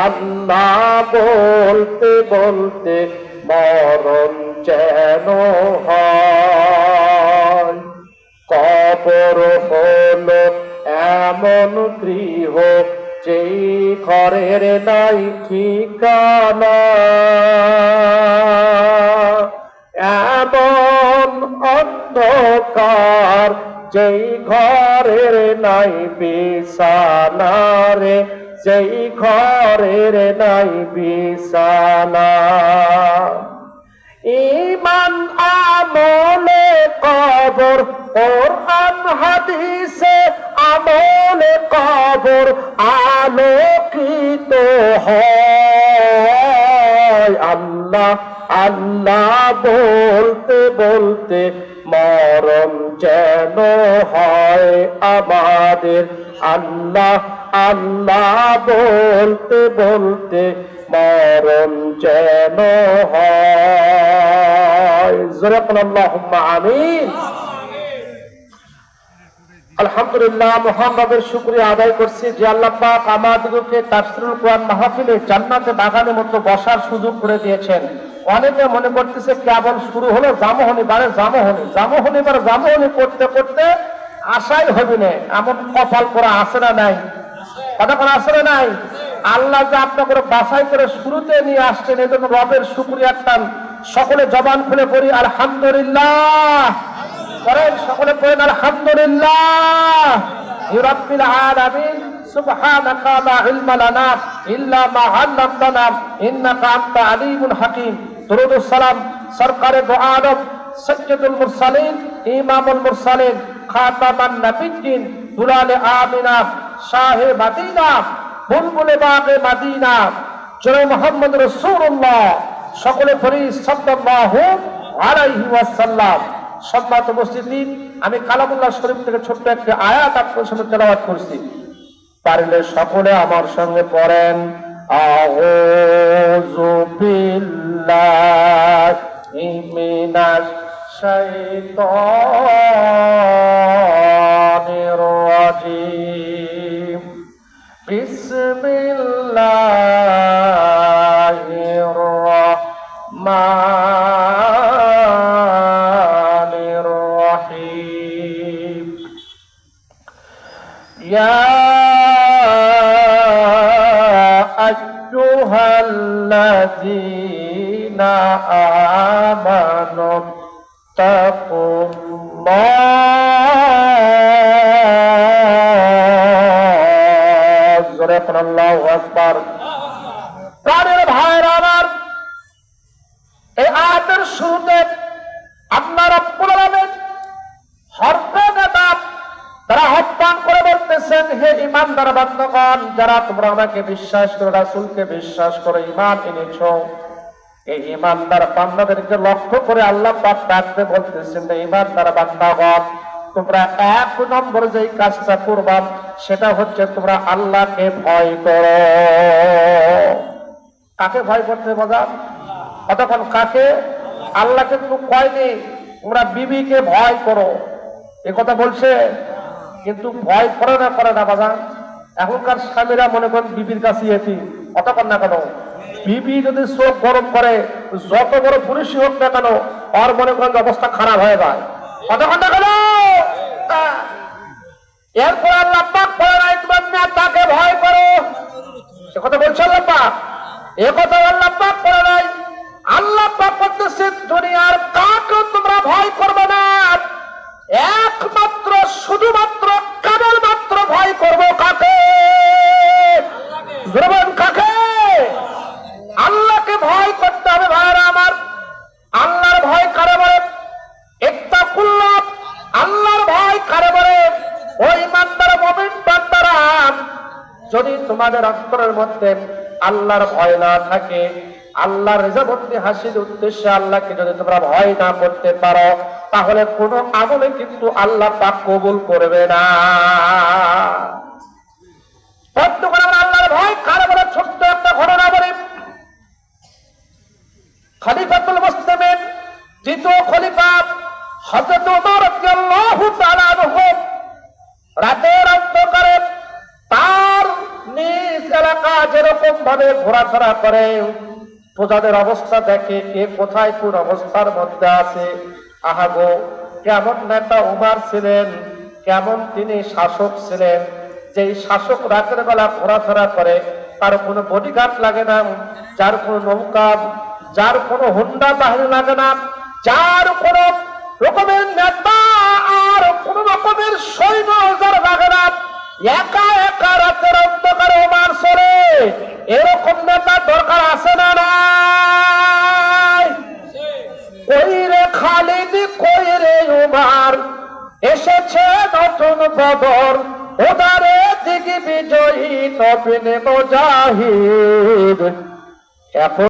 আল্লাহ বলতে বলতে মরণ যেন হয়। কবর হলো এমন গৃহ যেই ঘরের নাই ঠিকানা, এমন অন্ধকার যেই ঘরের নাই বিছানা রে, যেই ঘরের নাই বিছানা। ঈমান আমলে কবর, কোরআন হাদিসে আমলে কবর আলোকিত হয়। আল্লাহ আল্লাহ বলতে বলতে মরণ যেন হয় আমাদের। আল্লাহ আল্লাহ বলতে বলতে মরণ যেন হয়। জোরে বলুন আল্লাহুম্মা আমিন। আলহামদুলিল্লাহ, মুহাম্মাদের শুকরিয়া আদায় করছি যে আল্লাহ পাক আমাদেরকে তাফসীরুল কোরআন মাহফিলে জান্নাতে বাগানের মতো বসার সুযোগ করে দিয়েছেন। অনেকে মনে করতেছে কেবল শুরু হলো জামহনি বারে জামহনি করতে করতে আশাই হবে না, এমন কপাল করা আছে না নাই? কথা কোন আছে না নাই? আল্লাহ যে আপনাকে বাছাই করে শুরুতে নিয়ে আসছেন, এই জন্য রবের শুকরিয়া টান। সকলে জবান খুলে পড়ি আলহামদুলিল্লাহ। করেন সকলে পড়েন আলহামদুলিল্লাহ রাব্বিল আলামিন। সুবহানাকা লা ইলমা লানা ইল্লা মা আল্লামতানা ইন্নাকা আনতা আলিমুল হাকিম। দরুদ ও সালাম সরকারে দো আলম সাইয়্যিদুল মুরসালিন ইমামুল মুরসালিন খাতামান নবিয়্যিন দুলালে আমিনা শাহে মদিনা বুলবুলে বাগে মদিনা জনাব মুহাম্মদ রাসূলুল্লাহ। সকলে পড়ি সাল্লাল্লাহু আলাইহি ওয়াসাল্লাম। সম্মানিত উপস্থিতি, আমি কালামুল্লাহ শরীফ থেকে ছোট্ট একটি আয়াত আপনাদের সামনে তেলাওয়াত করছি। পারলে সকলে আমার সঙ্গে পড়েন আউযু বিল্লাহি মিনাশ শাইতানির রাজিম। বিসমিল্লাহির রাহমানির রাহিম। ইয়া আইয়ুহাল্লাযীনা আমানু তাকুল্লাহ। জোরে বলুন আল্লাহু আকবার। প্রাণের ভাইরা আমার, এই আয়াতের শুরুতে আল্লাহ রাব্বুল আলামিন তারা আহ্বান করে বলতেছেন, হে ঈমানদার বান্দাগণ, যারা তোমরা আমাকে বিশ্বাস করো, রাসূলকে বিশ্বাস করো, ঈমান এনেছো, এই ঈমানদার বান্দাদেরকে লক্ষ্য করে আল্লাহ পাক ডাকতে বলতেছেন, ঈমানদার বান্দাগণ, তোমরা এক নম্বর যেই কাজটা করবা সেটা হচ্ছে তোমরা আল্লাহকে ভয় করো। কাকে ভয় করতে বাজার? কতক্ষণ কাকে? আল্লাহকে তো কয়নি তোমরা বিবিকে ভয় করো, এ কথা বলছে, কিন্তু ভয় করে না বাজার। এখনকার স্বামীরা মনে করেন বিবির কাছে এটি কতক্ষণ না কেন, বিবি যদি চোখ গরম করে যত বড় পুরুষই হোক না কেন, আর মনে করেন অবস্থা খারাপ হয়ে যায়। কতক্ষণ না কেন? এরপর আল্লাহ পাক বলে নাই তোমরা তাকে ভয় করো, এ কথা বলছে আল্লাহ পাক। এ কথা আল্লাহ পাক বলে নাই। আল্লাহ পাক বলতেছে দুনিয়ার কাকে তোমরা ভয় করবে না, একমাত্র শুধুমাত্র কেবলমাত্র ভয় করবো কাকে? কাকে? আল্লাহকে ভয় করতে হবে ভাইরা আমার। আল্লাহর ভয় কারে বলে? ইত্তাকুল্লাহ। আল্লাহর ভয় কারে বলে? ওই ইমানদার মুমিন বান্দারা, যদি তোমাদের অন্তরের মধ্যে আল্লাহর ভয় না থাকে, আল্লাহর রিজাবন্দি হাসির উদ্দেশ্যে আল্লাহকে যদি তোমরা ভয় না করতে পারো, তাহলে কোনো আমলে কিন্তু আল্লাহ পাক কবুল করবে না। আল্লাহর ভয় কারে বলে? ছোট্ট একটা ঘটনা বলি। খলিফাতুল মুসলিমিন দ্বিতীয় খলিফা হযরত ওমর রাদিয়াল্লাহু তাআলা আনহু রাতের অন্ধকারে তার নিজ এলাকা যেরকম রকম ভাবে ঘোরাফেরা করে, প্রজাদের অবস্থা দেখে কে কোথায় কোন অবস্থার মধ্যে আছে। আহাগো, কেমন নেতা উমার ছিলেন, কেমন তিনি শাসক ছিলেন, যে শাসক রাতের বেলা ঘোরাফেরা করে, তার কোনো বডিগার্ড লাগে না, যার কোনো নৌকা, যার কোনো হুন্ডা বাহিনী লাগে না, যার কোন রকমের নেতা আর কোন রকমের সৈন্য যার লাগে না, একা একা রাতের অন্ধকারে উমার চলে, এরকম নেতা দরকার আছে না নাই? কই রে খালিদ, কই রে উমার, এসেছে নতুন বদর, ওদারে দিগি বিজয়ী নবীন মুজাহিদ। এখন